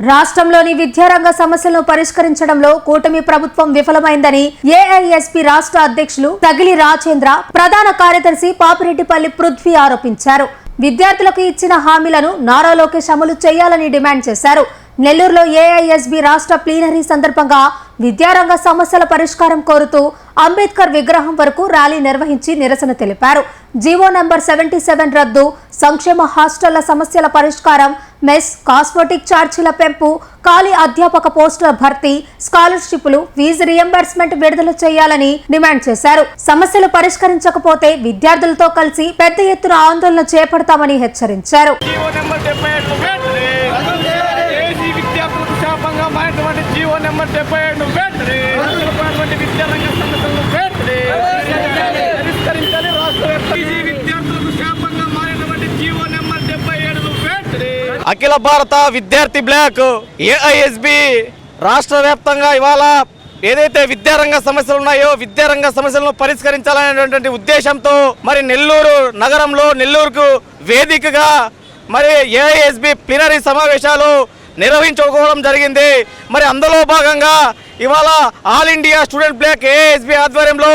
రాష్ట్రంలోని విద్యారంగ సమస్యలను పరిష్కరించడంలో కూటమి ప్రభుత్వం విఫలమైందని ఏఐఎస్పీ రాష్ట్ర అధ్యక్షులు తగిలి రాజేంద్ర, ప్రధాన కార్యదర్శి పాపిరెడ్డిపల్లి పృథ్వీ ఆరోపించారు. విద్యార్థులకు ఇచ్చిన హామీలను నారా లోకేష్ అమలు చేయాలని డిమాండ్ చేశారు. నెల్లూరులో ఏఐఎస్బీ రాష్ట్ర ప్లీనరీ సందర్భంగా విద్యారంగ సమస్యల పరిష్కారం కోరుతూ అంబేద్కర్ విగ్రహం వరకు ర్యాలీ నిర్వహించి నిరసన తెలిపారు. జీవో నంబర్ 77 రద్దు, సంక్షేమ హాస్టళ్ల సమస్యల పరిష్కారం, మెస్, కాస్మెటిక్ ఛార్జీల పెంపు, ఖాళీ అధ్యాపక పోస్టుల భర్తీ, స్కాలర్షిప్లు, ఫీజు రియంబర్స్మెంట్ విడుదల చేయాలని డిమాండ్ చేశారు. సమస్యలు పరిష్కరించకపోతే విద్యార్థులతో కలిసి పెద్ద ఎత్తున ఆందోళన చేపడతామని హెచ్చరించారు. జీవో నెంబర్ 77 విద్యారంగ సమస్యలను పరిష్కరించాలి. రాష్ట్ర విద్యార్థులకు శాపంగా మారినటువంటి జీవో నెంబర్ 77 అఖిల భారత విద్యార్థి బ్లాక్ ఏఐఎస్బి రాష్ట్ర వ్యాప్తంగా ఇవాళ ఏదైతే విద్యారంగ సమస్యలు ఉన్నాయో విద్యారంగ సమస్యలను పరిష్కరించాలనేటువంటి ఉద్దేశంతో మరి నెల్లూరు నగరంలో నెల్లూరుకు వేదికగా మరి ఏఐఎస్బి ప్లీనరీ సమావేశాలు నిర్వహించుకోవడం జరిగింది. మరి అందులో భాగంగా ఇవాళ all India student black AISB ఆధ్వర్యంలో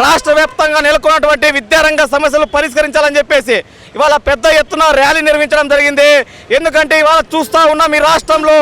రాష్ట్ర వ్యాప్తంగా నెలకొన్నటువంటి విద్యారంగ సమస్యలు పరిష్కరించాలని చెప్పేసి ఇవాళ పెద్ద ఎత్తున ర్యాలీ నిర్వహించడం జరిగింది. ఎందుకంటే ఇవాళ చూస్తూ ఉన్నాం ఈ రాష్ట్రంలో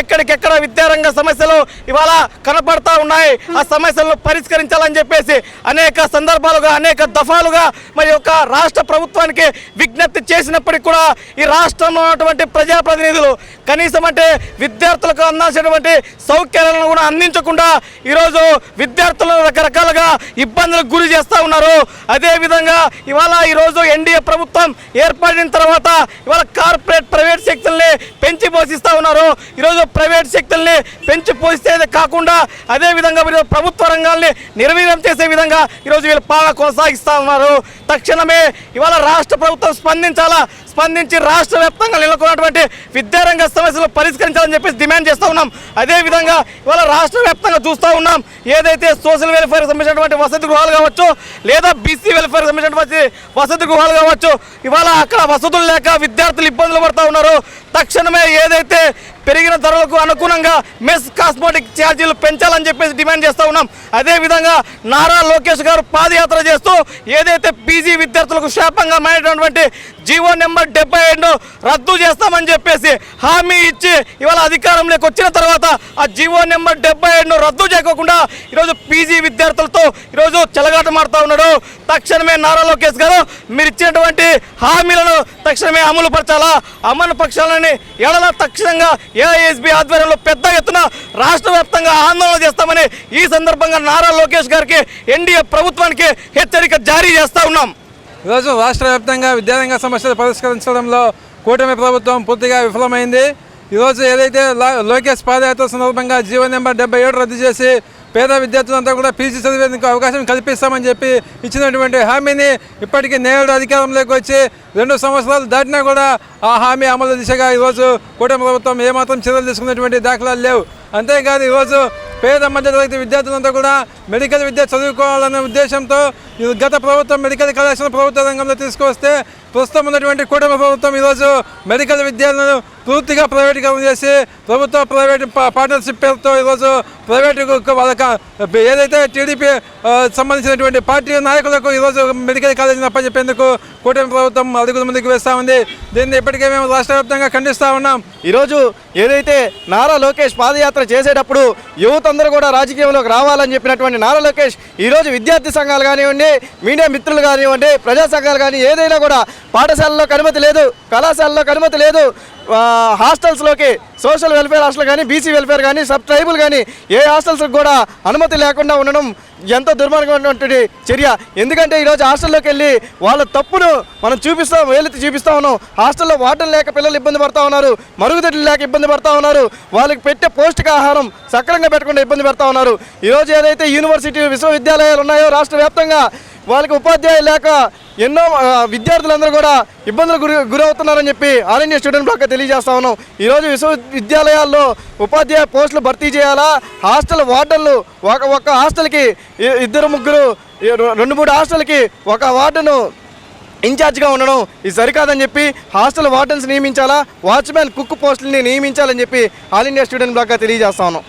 ఎక్కడికెక్కడ విద్యారంగ సమస్యలు ఇవాళ కనపడతా ఉన్నాయి. ఆ సమస్యలను పరిష్కరించాలని చెప్పేసి అనేక సందర్భాలుగా అనేక దఫాలుగా మరి యొక్క రాష్ట్ర ప్రభుత్వానికి విజ్ఞప్తి చేసినప్పటికీ కూడా ఈ రాష్ట్రంలో ఉన్నటువంటి ప్రజాప్రతినిధులు కనీసం అంటే విద్యార్థులకు అందాల్సినటువంటి సౌకర్యాలను కూడా అందించకుండా ఈరోజు విద్యార్థులను రకరకాలుగా ఇబ్బందులకు గురి చేస్తూ ఉన్నారు. అదేవిధంగా ఇవాళ ఈరోజు ఎన్డీఏ ప్రభుత్వం ఏర్పడిన తర్వాత ఇవాళ కార్పొరేట్ ప్రైవేట్ శక్తుల్ని పెంచి పోషిస్తూ ఉన్నారు. ఈరోజు ప్రైవేట్ శక్తుల్ని పెంచి పోషిస్తే కాకుండా అదేవిధంగా ప్రభుత్వ రంగాల్ని నిర్వీర్యం చేసే విధంగా ఈరోజు వీళ్ళు పాలన కొనసాగిస్తూ ఉన్నారు. తక్షణమే ఇవాళ రాష్ట్ర ప్రభుత్వం స్పందించి రాష్ట్ర వ్యాప్తంగా నెలకొన్నటువంటి విద్యారంగ సమస్యలు పరిష్కరించాలని చెప్పేసి డిమాండ్ చేస్తూ ఉన్నాం. అదేవిధంగా ఇవాళ రాష్ట్ర వ్యాప్తంగా చూస్తూ ఉన్నాం ఏదైతే సోషల్ వెల్ఫేర్ సంబంధించినటువంటి వసతి గృహాలు కావచ్చు లేదా బీసీ వెల్ఫేర్ సంబంధించినటువంటి వసతి గృహాలు కావచ్చు ఇవాళ అక్కడ వసతులు లేక విద్యార్థులు ఇబ్బందులు పడుతూ ఉన్నారు. తక్షణమే ఏదైతే పెరిగిన ధరలకు అనుగుణంగా మెస్ కాస్మెటిక్ ఛార్జీలు పెంచాలని చెప్పేసి డిమాండ్ చేస్తూ ఉన్నాం. అదేవిధంగా నారా లోకేష్ గారు పాదయాత్ర చేస్తూ ఏదైతే పీజీ విద్యార్థులకు శాపంగా మారినటువంటి జీవో నెంబర్ 77 రద్దు చేస్తామని చెప్పేసి హామీ ఇచ్చి ఇవాళ అధికారంలోకి వచ్చిన తర్వాత ఆ జీవో నెంబర్ 77 రద్దు చేయకుండా ఈరోజు పీజీ విద్యార్థులతో ఈరోజు చెలగాటమాడుతూ ఉన్నాడు. తక్షణమే నారా లోకేష్ గారు మీరు ఇచ్చినటువంటి హామీలను తక్షణమే అమలు పరచాలా. అమలు పక్షాలని ఎడల తక్షణంగా ఏఐఎస్బి ఆధ్వర్యంలో పెద్ద ఎత్తున రాష్ట్ర వ్యాప్తంగా ఆందోళన చేస్తామని ఈ సందర్భంగా నారా లోకేష్ గారికి ఎన్డీఏ ప్రభుత్వానికి హెచ్చరిక జారీ చేస్తూ ఉన్నాం. ఈరోజు రాష్ట్ర వ్యాప్తంగా విద్యారంగ సమస్యలు పరిష్కరించడంలో కూటమి ప్రభుత్వం పూర్తిగా విఫలమైంది. ఈరోజు ఏదైతే లోకేష్ పాదయాత్ర సందర్భంగా జీవో నెంబర్ 77 రద్దు చేసి పేద విద్యార్థులంతా కూడా పీజీ చదివేందుకు అవకాశం కల్పిస్తామని చెప్పి ఇచ్చినటువంటి హామీని ఇప్పటికీ నేడు అధికారంలోకి వచ్చి 2 సంవత్సరాలు దాటినా కూడా ఆ హామీ అమలు దిశగా ఈరోజు కూటమి ప్రభుత్వం ఏమాత్రం చర్యలు తీసుకున్నటువంటి దాఖలాలు లేవు. అంతేకాదు ఈరోజు పేద మధ్యతరగతి విద్యార్థులంతా కూడా మెడికల్ విద్య చదువుకోవాలనే ఉద్దేశంతో గత ప్రభుత్వం మెడికల్ కళాశాల ప్రభుత్వ రంగంలో తీసుకొస్తే ప్రస్తుతం ఉన్నటువంటి కూటమి ప్రభుత్వం ఈరోజు మెడికల్ విద్యలను పూర్తిగా ప్రైవేటీకరణ చేసి ప్రభుత్వ ప్రైవేట్ పార్ట్నర్షిప్ పేరుతో ఈరోజు ప్రైవేటు వాళ్ళకి ఏదైతే టీడీపీ సంబంధించినటువంటి పార్టీ నాయకులకు ఈరోజు మెడికల్ కాలేజీని అప్పచెప్పేందుకు కూటమి ప్రభుత్వం అడుగుల ముందుకు వేస్తూ ఉంది. దీన్ని ఇప్పటికే మేము రాష్ట్ర వ్యాప్తంగా ఖండిస్తూ ఉన్నాం. ఈరోజు ఏదైతే నారా లోకేష్ పాదయాత్ర చేసేటప్పుడు యువత అందరూ కూడా రాజకీయంలోకి రావాలని చెప్పినటువంటి నారా లోకేష్ ఈరోజు విద్యార్థి సంఘాలు కానివ్వండి, మీడియా మిత్రులు కానివ్వండి, ప్రజా సంఘాలు కానీ ఏదైనా కూడా పాఠశాలలో అనుమతి లేదు, కళాశాలలో అనుమతి లేదు, హాస్టల్స్లోకి సోషల్ వెల్ఫేర్ హాస్టల్ కానీ బీసీ వెల్ఫేర్ కానీ సబ్ ట్రైబుల్ కానీ ఏ హాస్టల్స్కి కూడా అనుమతి లేకుండా ఉండడం ఎంతో దుర్మార్గమైనటువంటి చర్య. ఎందుకంటే ఈరోజు హాస్టల్లోకి వెళ్ళి వాళ్ళ తప్పును మనం వేలెత్తి చూపిస్తూ ఉన్నాం. హాస్టల్లో వాటర్ లేక పిల్లలు ఇబ్బంది పడుతూ ఉన్నారు, మరుగుదొడ్లు లేక ఇబ్బంది పడుతూ ఉన్నారు, వాళ్ళకి పెట్టే పౌష్టికాహారం సక్రమంగా పెట్టకుండా ఇబ్బంది పడుతూ ఉన్నారు. ఈరోజు ఏదైతే యూనివర్సిటీ విశ్వవిద్యాలయాలు ఉన్నాయో రాష్ట్ర వ్యాప్తంగా వాళ్ళకి ఉపాధ్యాయులు లేక ఎన్నో విద్యార్థులందరూ కూడా ఇబ్బందులకు గురవుతున్నారని చెప్పి ఆల్ ఇండియా స్టూడెంట్ బ్లాక్ తెలియజేస్తా ఉన్నాం. ఈరోజు విశ్వవిద్యాలయాల్లో ఉపాధ్యాయ పోస్టులు భర్తీ చేయాలా, హాస్టల్ వార్డన్లు ఒక హాస్టల్కి 2-3 హాస్టల్కి ఒక వార్డును ఇన్ఛార్జ్గా ఉండడం ఇది సరికాదని చెప్పి హాస్టల్ వార్డెన్స్ నియమించాలా, వాచ్మెన్ కుక్ పోస్టులని నియమించాలని చెప్పి ఆల్ ఇండియా స్టూడెంట్ బ్లాక్గా తెలియజేస్తా ఉన్నాం.